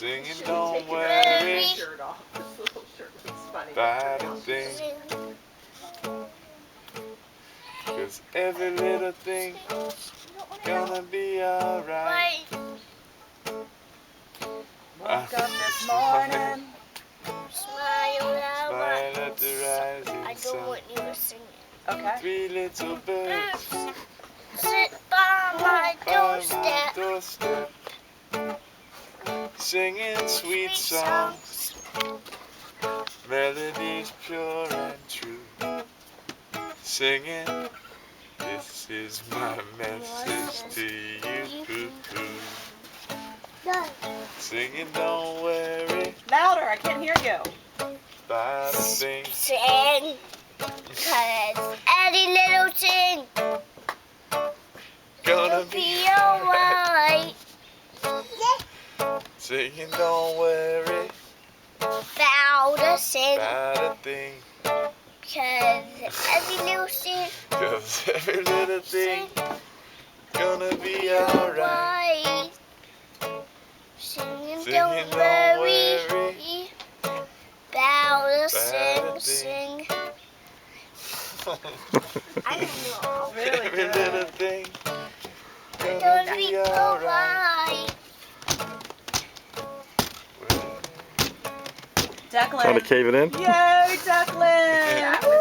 Singing, don't worry Shirt off. This little shirt looks funny. about a thing, 'cause every little thing gonna be alright. Woke up this morning. Smile at the rising I sun. don't want you to sing it. Okay. 3 little birds Sit by my by my doorstep. doorstep, singing sweet songs, melodies pure and true. Singing, this is my message to you. Singing, don't worry Louder, I can't hear you. about a thing. Sing, 'cause any little thing Gonna will be be alright. Singing, don't worry About a thing, about a thing, 'cause every little thing 'cause every little thing gonna be alright. Singing, Singing, don't don't worry worry about a about thing, a sing. I don't know. Really Every good. little thing Gonna gonna be be alright. alright. Declan. Trying to cave it in? Yay, Declan!